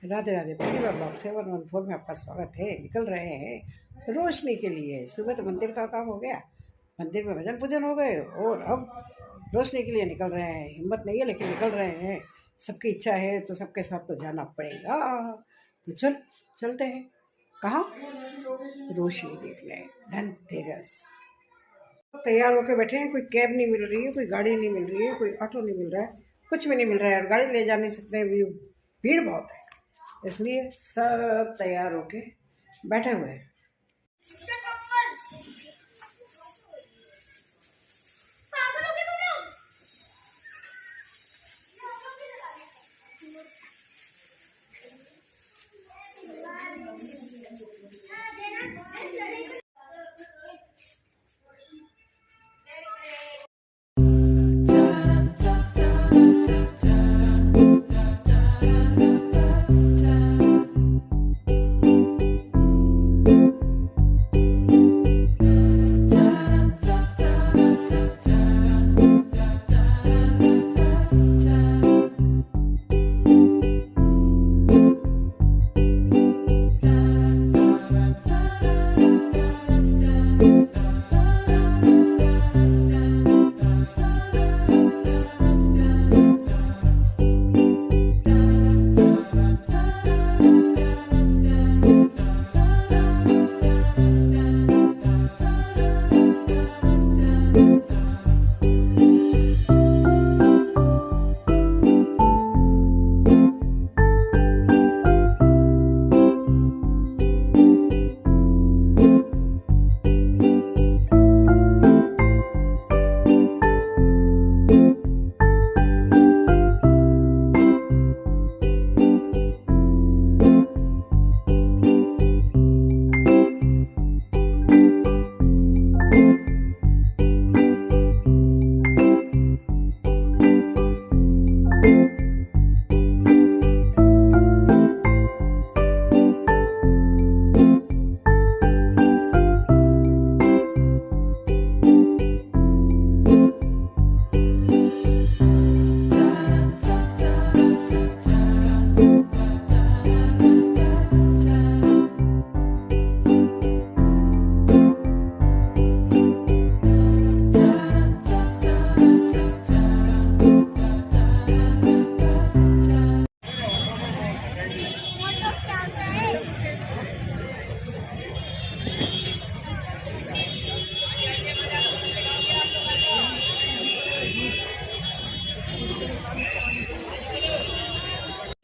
राधे राधे। प्रतिभा blog 714 में आपका स्वागत है। निकल रहे हैं रोशनी के लिए। सुबह तो मंदिर का काम हो गया, मंदिर में भजन पूजन हो गए और अब रोशनी के लिए निकल रहे हैं। हिम्मत नहीं है लेकिन निकल रहे हैं। सबकी इच्छा है तो सबके साथ तो जाना पड़ेगा। तो चलते हैं। कहाँ? रोशनी देखने, धनतेरस। तैयार होके बैठे हैं। कोई कैब नहीं मिल रही है, कोई गाड़ी नहीं मिल रही है, कोई ऑटो नहीं मिल रहा है, कुछ भी नहीं मिल रहा है। और गाड़ी ले जा नहीं सकते, भीड़ बहुत है, इसलिए सब तैयार होके बैठे हुए हैं।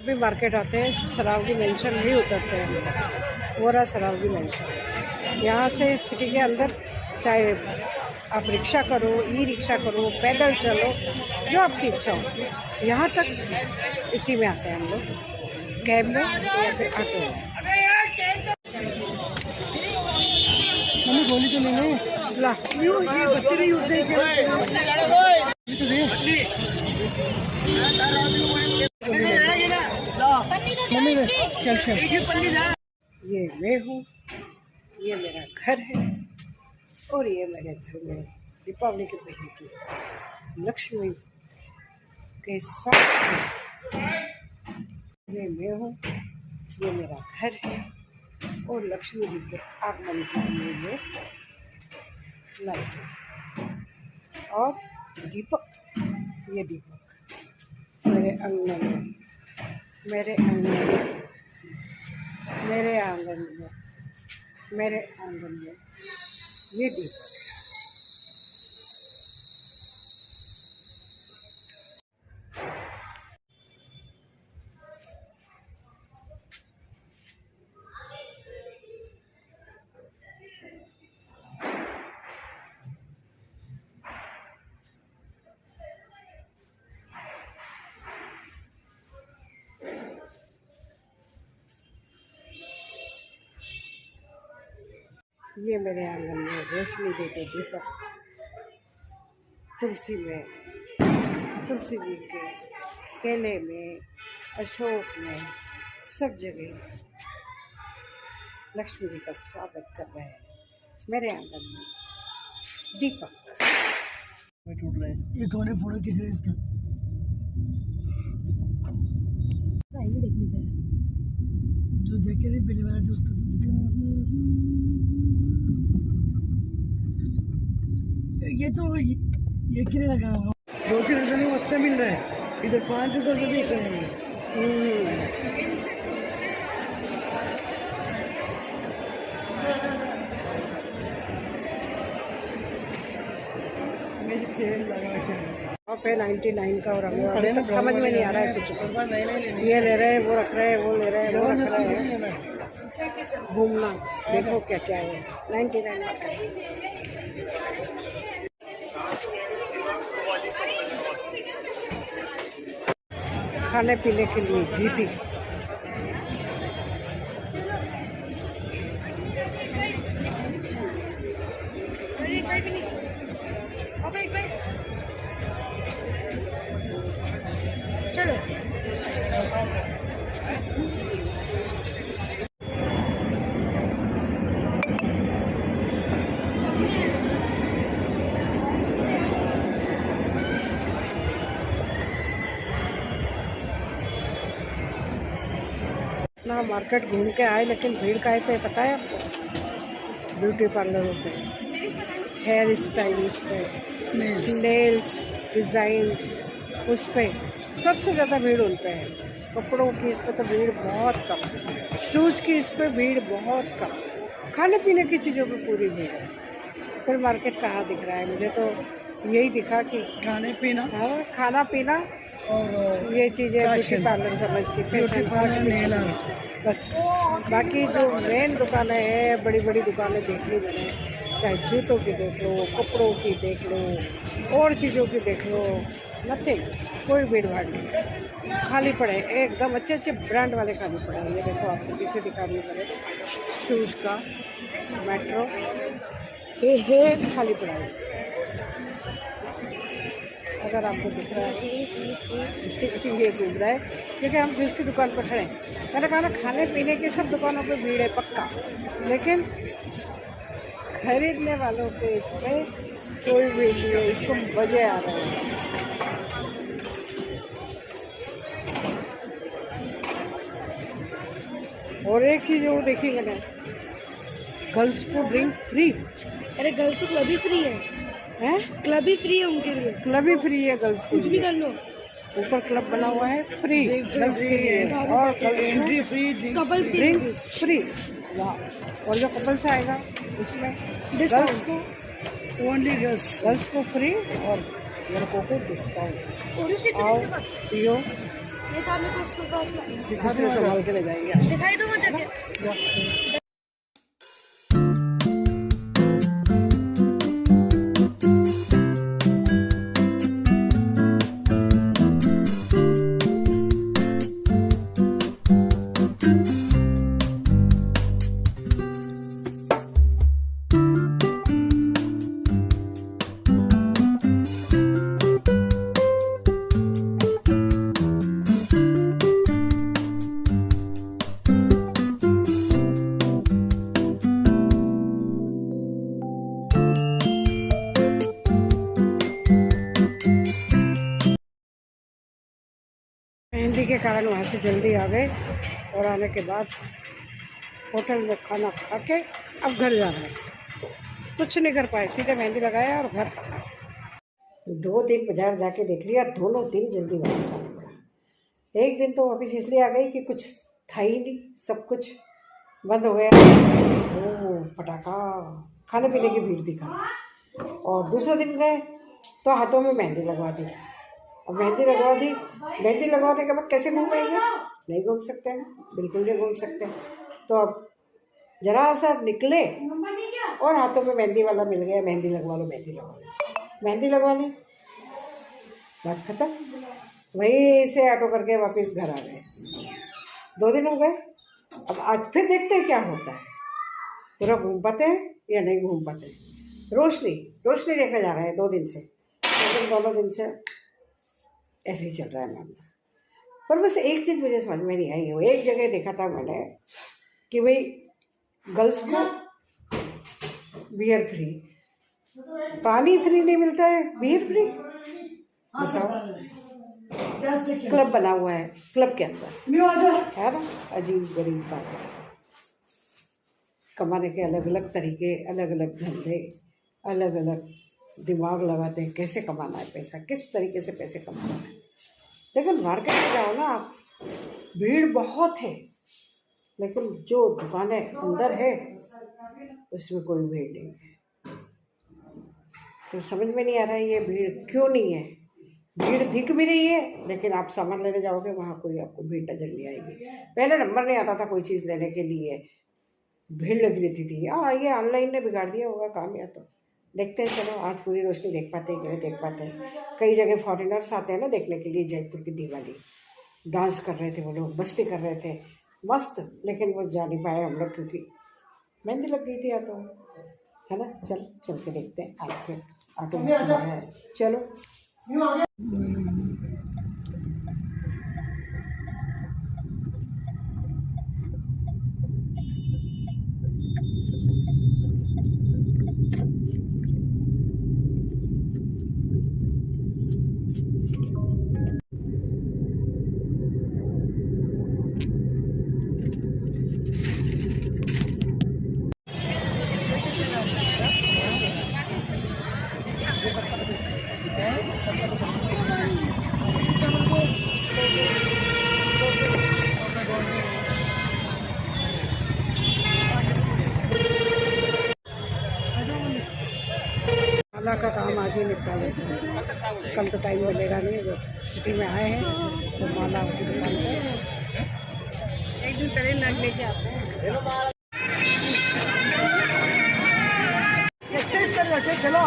भी मार्केट आते हैं, सरावगी मेंशन भी उतरते हैं। वो रहा सरावगी मेंशन। यहाँ से सिटी के अंदर चाहे आप रिक्शा करो, ई रिक्शा करो, पैदल चलो, जो आपकी इच्छा हो, यहाँ तक इसी में आते हैं हम लोग, कैब में या फिर ऑटो में। मम्मी गोली तो नहीं है ला, ये बच्चे नहीं उससे ये मैं हूँ, ये मेरा घर है और ये मेरे घर में दीपावली के पहले की लक्ष्मी के स्वागत। ये मैं हूँ, ये मेरा घर है और लक्ष्मी जी के आगमन के लिए ये लाइट है। और दीपक, ये दीपक मेरे आंगन में, मेरे आंगन में, मेरे आंगन में, मेरे आंगन में ये दीपक। ये मेरे आंगन में रोशनी देते दीपक, तुलसी में, तुलसी जी के केले में, अशोक में, सब जगह लक्ष्मी जी का स्वागत कर रहे हैं। मेरे आंगन में दीपक। टूट रहे हैं। ये कौन है फोटो किसी ने इसका? देखने का देखे नहीं पहली बार दोस्तों तो ये तो ये कितने लगा होगा 2-3 में अच्छा मिल रहा है इधर 500 रुपये बेच रहे हैं और पे 99 का और अभी तक समझ में नहीं आ रहा है कुछ। ये ले रहे हैं, वो रख रहे हैं, वो ले रहे हैं, वो रख रहे हैं। घूमना देखो क्या क्या है 99 का। खाने पीने के लिए जीटी चलो ना मार्केट घूम के आए, लेकिन भीड़ काहे पे पता है आपको? ब्यूटी पार्लरों पे, हेयर स्टाइलिश पे, नेल्स डिज़ाइंस, उस पे सबसे ज़्यादा भीड़ उन पे है। कपड़ों की इस पे तो भीड़ बहुत कम, शूज़ की इस पे भीड़ बहुत कम, खाने पीने की चीज़ों पे पूरी भीड़ है। फिर मार्केट कहाँ दिख रहा है? मुझे तो यही दिखा कि खाने पीना, हाँ खाना पीना और ये चीज़ें ब्यूटी पार्लर समझती, फैशन बस। बाकी जो मेन दुकानें हैं, बड़ी बड़ी दुकानें देख ली मैंने, चाहे जूतों की देख लो, कपड़ों की देख लो, और चीज़ों की देख लो, नथिंग, कोई भीड़ भाड़ नहीं, खाली पड़े एकदम। अच्छे अच्छे ब्रांड वाले खाली पड़े हैं। ये देखो आपको पीछे दिखा रही हूँ मैंने, शूज़ का मेट्रो ये है खाली पड़ा है। अगर आपको दिख रहा है ये घूम रहा है, क्योंकि हम जूस की दुकान पर खड़े हैं। मैंने कहा ना खाने पीने की सब दुकानों पे भीड़ है पक्का, लेकिन खरीदने वालों पे इसमें कोई भीड़ नहीं है। इसको मजे आ रहे हैं। और एक चीज़ वो देखी मैंने, गर्ल्स को ड्रिंक फ्री। अरे गर्ल्स को क्लब ही फ्री है, हैं? क्लब ही फ्री है उनके लिए, क्लब ही फ्री है गर्ल्स को, कुछ भी कर लो। ऊपर क्लब बना हुआ है फ्री गर्ल्स के लिए, और एंट्री फ्री, कपल्स की ड्रिंक फ्री। वाह! और जो कपल्स आएगा उसमें गर्ल्स को, ओनली गर्ल्स को फ्री और लड़कों को डिस्काउंट। आओ पियो, ये तो आपने पास दूसरे संभाल के ले जाएंगे। दिखाई दो मुझे। मेहंदी के कारण वहाँ से जल्दी आ गए, और आने के बाद होटल में खाना खा के अब घर जा रहे हैं। कुछ नहीं कर पाए, सीधे मेहंदी लगाया और घर। 2 दिन बाजार जाके देख लिया, दोनों दिन जल्दी वापस आना पड़ा। एक दिन तो वापस इसलिए आ गई कि कुछ था ही नहीं, सब कुछ बंद हो गया। ओ पटाखा, खाने पीने की भीड़ दिखा। और दूसरा दिन गए तो हाथों में मेहंदी लगवा दी। अब मेहंदी लगवा दी, मेहंदी लगवाने के बाद कैसे घूमेंगे? नहीं घूम सकते ना, बिल्कुल नहीं घूम सकते। तो अब जरा सा निकले और हाथों में मेहंदी वाला मिल गया, मेहंदी लगवा लो, मेहंदी लगवा लो, मेहंदी लगवा ली, बात खत्म। वहीं से ऑटो करके वापस घर आ गए। 2 दिन हो गए। अब आज फिर देखते हैं क्या होता है, पूरा घूम पाते हैं या नहीं घूम पाते हैं। रोशनी देखने जा रहे हैं 2 दिन से, लेकिन दोनों दिन से ऐसे ही चल रहा है मामला। पर बस एक चीज़ मुझे समझ में नहीं आई है, वो एक जगह देखा था मैंने कि भाई गर्ल्स को बियर फ्री, पानी फ्री नहीं मिलता है, बियर फ्री। बताओ, क्लब बना हुआ है, क्लब के अंदर है ना, अजीब गरीब बात है। कमाने के अलग अलग तरीके, अलग अलग धंधे, अलग अलग दिमाग लगाते हैं कैसे कमाना है पैसा, किस तरीके से पैसे कमाना है। लेकिन मार्केट में जाओ ना आप, भीड़ बहुत है, लेकिन जो दुकानें अंदर है उसमें कोई भीड़ नहीं है। तो समझ में नहीं आ रहा है ये भीड़ क्यों नहीं है। भीड़ दिख भी रही है, लेकिन आप सामान लेने जाओगे वहाँ कोई आपको भीड़ नजर नहीं आएगी। पहले नंबर नहीं आता था कोई चीज़ लेने के लिए, भीड़ लगी रहती थी। हाँ, ये ऑनलाइन ने बिगाड़ दिया होगा काम, या तो देखते हैं। चलो आज पूरी रोशनी देख पाते हैं कि नहीं देख पाते हैं। कई जगह फॉरेनर्स आते हैं ना देखने के लिए, जयपुर की दिवाली डांस कर रहे थे वो लोग, मस्ती कर रहे थे मस्त, लेकिन वो जा नहीं पाए हम लोग क्योंकि मेहंदी लग गई थी या तो, है ना। चल के देखते हैं। आज फिर ऑटो है, चलो। माला का काम आज ही निपटा लेते हैं, कल तो टाइम मिलेगा नहीं। जो सिटी में आए हैं तो माला की दुकान पर एक दिन पहले लग लेके आते हैं। एक्सरसाइज कर रखे चलो।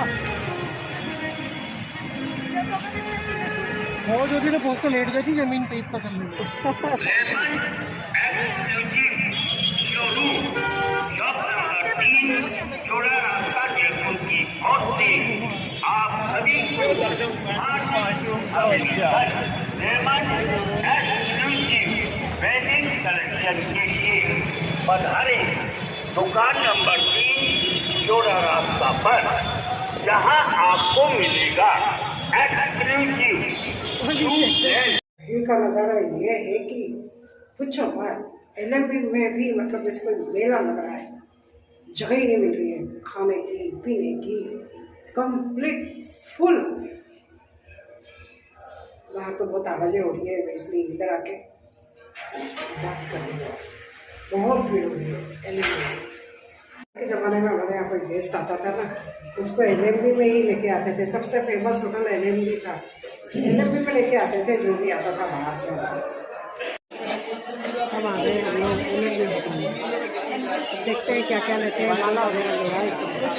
बहुत होती तो बहुत तो लेट गई थी जमीन पे इतना करने में। आप सभी वेडिंग कलेक्शन के लिए पधारे दुकान नंबर 3 जोड़ा रास्ता पर, जहां आपको मिलेगा एक्सक्लूसिव। इनका नज़ारा ये है कि पूछो मत। LMB में भी मतलब इसको मेला लग रहा है, जगह ही नहीं मिल रही है खाने की पीने की, कंप्लीट फुल। बाहर तो बहुत आवाज़ें हो रही है, इसलिए इधर आके बात कर रही हूँ आपसे। बहुत भीड़ हो रही है LMB के ज़माने में। हमारे यहाँ कोई गेस्ट आता था ना, उसको LMB में ही लेके आते थे। सबसे फेमस होटल LMB था, LMB में लेके आते थे जो भी आता था बाहर से। हम आ गए हम लोग LMB होटल में, देखते हैं क्या क्या लेते हैं। माला वगैरह ले रहा है सब कुछ।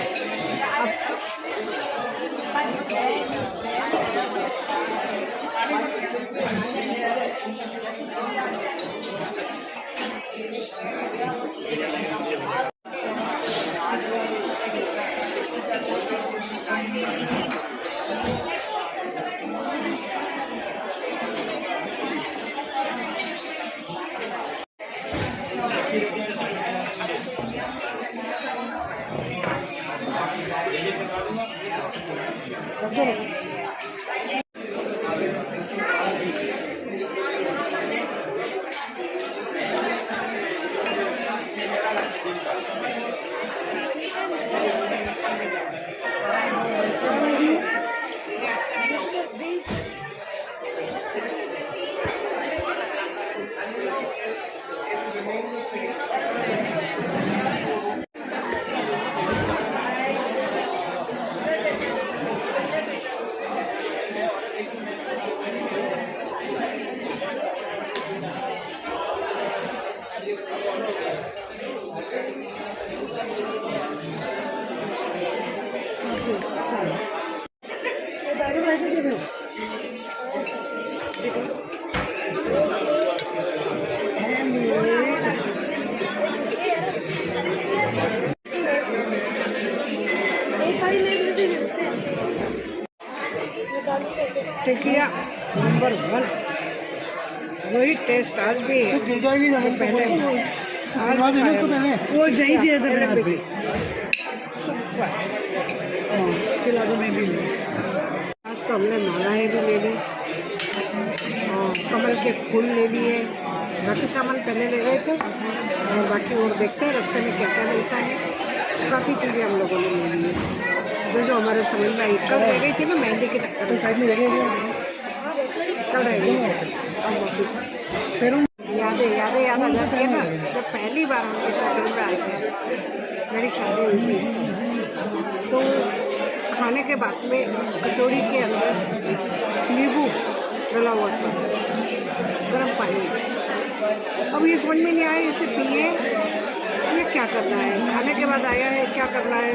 टिकिया नंबर 1, वही टेस्ट आज भी है। गिर जाएगी जमीन पे। आज तो पहले वो सही दिया था मेरे हाथ पे। सुपर। खिला दो मैं भी। आज तो हमने मालाएँ भी ले ली, कमल के फूल ले लिए, बाकी सामान पहले ले गए थे और बाकी और देखते हैं रास्ते में क्या क्या मिलता है। काफ़ी चीज़ें हम लोगों ने ले ली है जो हमारे समझ में आई। कल रह गई थी ना मेहंदी के चक्कर में, साइड में जगह कल रह गई वापस। फिर यादें याद आ जाती है ना। जब पहली बार हम इस होटल में आए थे, मेरी शादी हुई थी इस टाइम, तो खाने के बाद में कटोरी के अंदर नींबू डला हुआ था, गर्म पानी। अब ये समझ में नहीं आया इसे पिए ये क्या करना है, खाने के बाद आया है क्या करना है,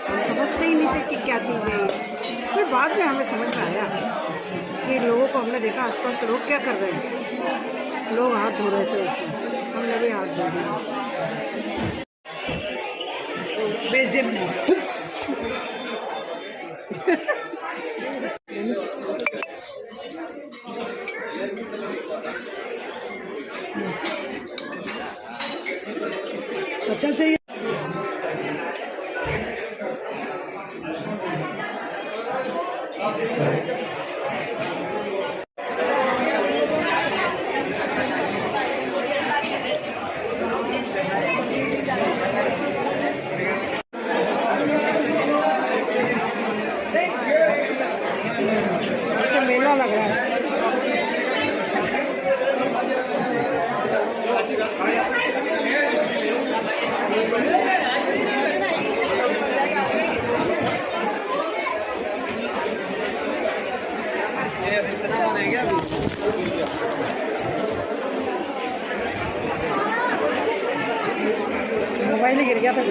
हम समझते ही नहीं थे कि क्या चीज़ है ये। फिर बाद में हमें समझ में आया कि लोगों को हमने देखा आसपास के लोग क्या कर रहे हैं, लोग हाथ धो रहे थे उसमें, हमने भी हाथ धो दिया। बेच दे अच्छा चाहिए। ऐसे मेला लग रहा है। मोबाइल ही गिर गया था।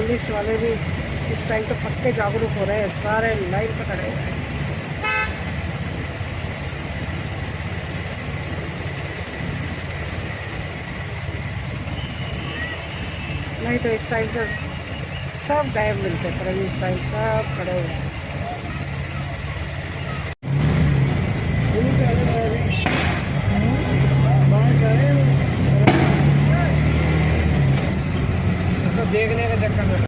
पुलिस वाले भी इस टाइम तो पक्के जागरूक हो रहे हैं, सारे लाइन पर खड़े हुए हैं। नहीं तो इस टाइम तो सब गायब मिलते, पर अभी इस टाइम सब खड़े हुए हैं। देखने का चक्कर में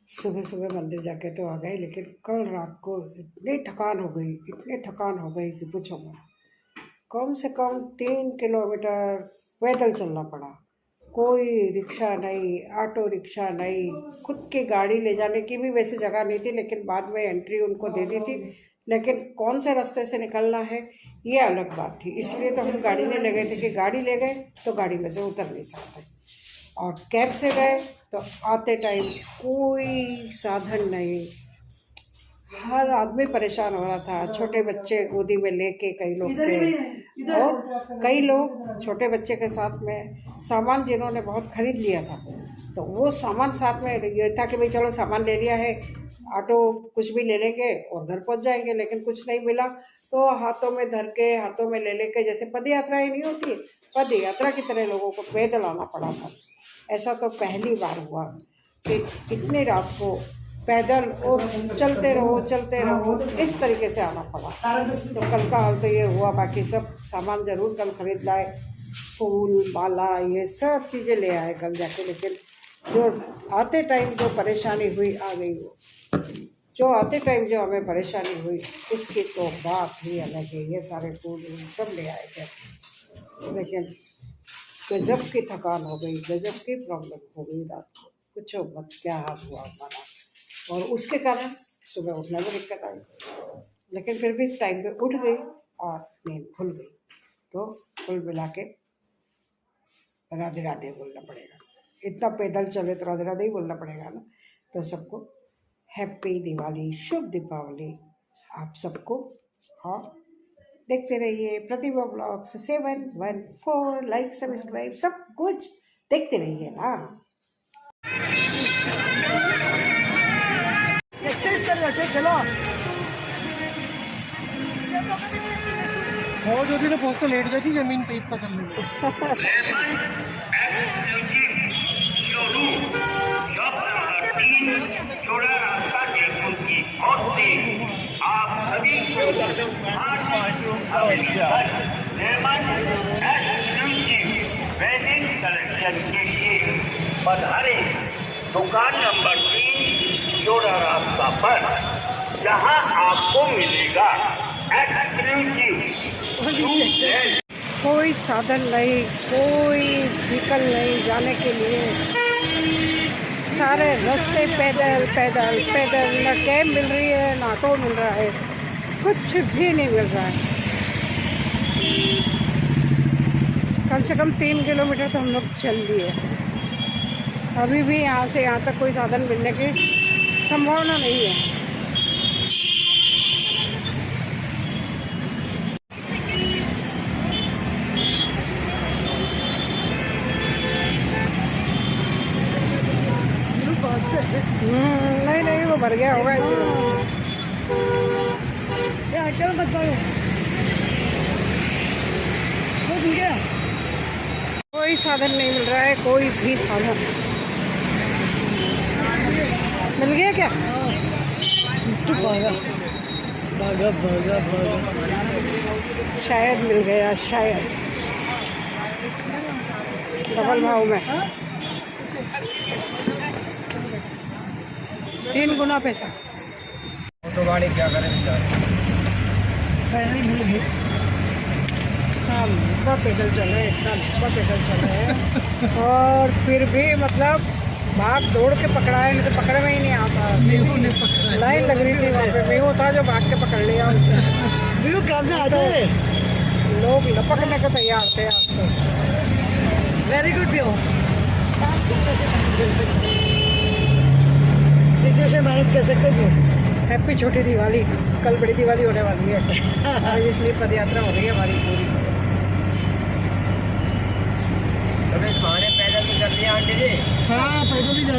सुबह सुबह मंदिर जाके तो आ गए, लेकिन कल रात को इतनी थकान हो गई कि पूछो मत। कम से कम 3 किलोमीटर पैदल चलना पड़ा। कोई रिक्शा नहीं, ऑटो रिक्शा नहीं, खुद की गाड़ी ले जाने की भी वैसे जगह नहीं थी, लेकिन बाद में एंट्री उनको दे दी थी। लेकिन कौन से रास्ते से निकलना है ये अलग बात थी, इसलिए तो हम गाड़ी में ले गए थे कि गाड़ी ले गए तो गाड़ी में से उतर नहीं सकते। और कैब से गए तो आते टाइम कोई साधन नहीं, हर आदमी परेशान हो रहा था। छोटे बच्चे गोदी में लेके कई लोग थे, और कई लोग छोटे बच्चे के साथ में सामान जिन्होंने बहुत खरीद लिया था, तो वो सामान साथ में ये था कि भाई चलो सामान ले लिया है, ऑटो कुछ भी ले लेंगे और घर पहुंच जाएंगे। लेकिन कुछ नहीं मिला तो हाथों में धर के, हाथों में ले लेके, जैसे पद यात्रा ही नहीं होती, पद यात्रा की तरह लोगों को पैदल आना पड़ा था। ऐसा तो पहली बार हुआ कि इतनी रात को पैदल और चलते रहो इस तरीके से आना पड़ा। तो कल का हाल तो ये हुआ। बाकी सब सामान ज़रूर कल खरीद लाए, फूल माला ये सब चीज़ें ले आए कल जाके, लेकिन जो आते टाइम जो परेशानी हुई आ गई, वो जो आते टाइम जो हमें परेशानी हुई उसकी तो बात ही अलग है। ये सारे फूल सब ले आए थे, लेकिन गजब की थकान हो गई, गजब की प्रॉब्लम हो गई रात को, कुछ मत क्या हाल हुआ हमारा। और उसके कारण सुबह उठने में दिक्कत आई, लेकिन फिर भी टाइम पे उठ गई और नींद खुल गई। तो कुल मिला के राधे राधे बोलना पड़ेगा, इतना पैदल चले तो राधे राधे ही बोलना पड़ेगा ना। तो सबको हैप्पी दिवाली, शुभ दीपावली आप सबको। और देखते रहिए प्रतिभा ब्लॉग्स 714, लाइक सब्सक्राइब सब कुछ देखते रहिए ना। एक्सरसाइज कर रहे थे, चलो बहुत होती तो बहुत तो लेट जाती जमीन पे इतना करने में। आप सभी वेडिंग कलेक्शन के लिए पधारे दुकान नंबर 3 जोड़ा रास्ता पर, जहां आपको मिलेगा कोई साधन नहीं, कोई व्हीकल नहीं जाने के लिए, सारे रास्ते पैदल पैदल पैदल। ना कैब मिल रही है, ना ऑटो मिल रहा है, कुछ भी नहीं मिल रहा है। कम से कम 3 किलोमीटर तो हम लोग चल लिए, अभी भी यहाँ से यहाँ तक कोई साधन मिलने की संभावना नहीं है। नहीं वो भर गया होगा। कोई साधन नहीं मिल रहा है, कोई भी साधन। मिल गया क्या? भागा शायद मिल गया, शायद डबल भाव में 3 गुना पैसा। तो गाड़ी क्या करें बेचारे, फाइनली मिल गई। हाँ, लंबा पैदल चले, इतना लंबा पैदल चले और फिर भी मतलब भाग दौड़ के पकड़ा है, नहीं तो पकड़ में ही नहीं आता। लाइन लग रही थी वहाँ पे, मेहू था जो भाग के पकड़ लिया उसने। व्यू काफी आते हैं, लोग लपकने को तैयार थे आज तो। Very good view. Situation manage कर सकते हो। हैप्पी छोटी दिवाली, कल बड़ी दिवाली होने वाली है आज, इसलिए पद यात्रा हो रही है हमारी पूरी। पैदल तो कर दिया आंटी जी। हाँ पैदल ही जा